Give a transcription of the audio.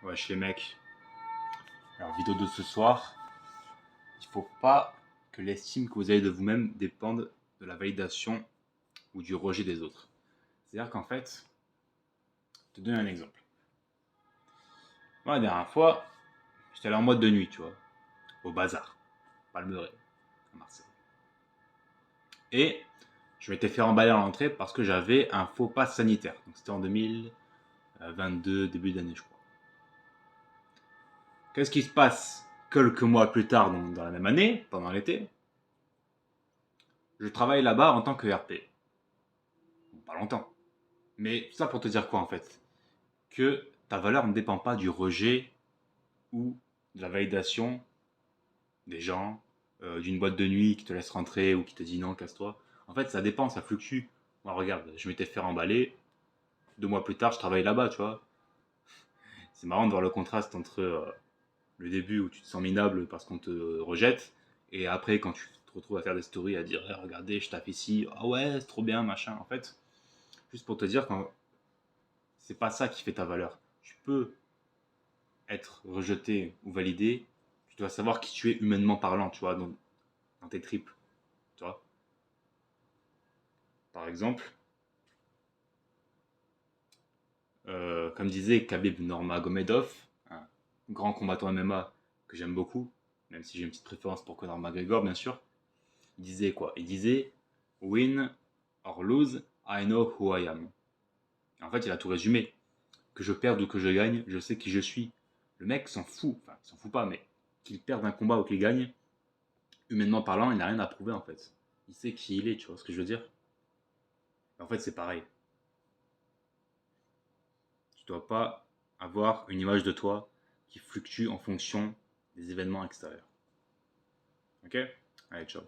Wesh les mecs, alors vidéo de ce soir, il faut pas que l'estime que vous avez de vous-même dépende de la validation ou du rejet des autres. C'est-à-dire qu'en fait, je te donne un exemple. Moi la dernière fois, j'étais allé en mode de nuit, tu vois, au bazar, Palmeraie, à Marseille. Et je m'étais fait emballer à l'entrée parce que j'avais un faux pass sanitaire. Donc c'était en 2022, début d'année je crois. Qu'est-ce qui se passe quelques mois plus tard, donc dans la même année, pendant l'été? Je travaille là-bas en tant que RP. Bon, pas longtemps. Mais ça pour te dire quoi en fait? Que ta valeur ne dépend pas du rejet ou de la validation des gens, d'une boîte de nuit qui te laisse rentrer ou qui te dit non, casse-toi. En fait, ça dépend, ça fluctue. Moi, regarde, je m'étais fait emballer. 2 mois plus tard, je travaille là-bas, tu vois. C'est marrant de voir le contraste entre le début où tu te sens minable parce qu'on te rejette et après quand tu te retrouves à faire des stories à dire hey, regardez, je tape ici, ah ouais, c'est trop bien, machin. En fait, juste pour te dire que c'est pas ça qui fait ta valeur. Tu peux être rejeté ou validé, tu dois savoir qui tu es humainement parlant, tu vois, dans tes tripes, tu vois. Par exemple, comme disait Khabib Nurmagomedov, un grand combattant MMA que j'aime beaucoup, même si j'ai une petite préférence pour Conor McGregor, bien sûr, il disait quoi? Il disait win or lose, I know who I am. En fait, il a tout résumé. Que je perde ou que je gagne, je sais qui je suis. Le mec s'en fout, enfin, il s'en fout pas, mais qu'il perde un combat ou qu'il gagne, humainement parlant, il n'a rien à prouver en fait. Il sait qui il est, tu vois ce que je veux dire? En fait, c'est pareil. Tu dois pas avoir une image de toi qui fluctue en fonction des événements extérieurs. Ok? Allez, ciao.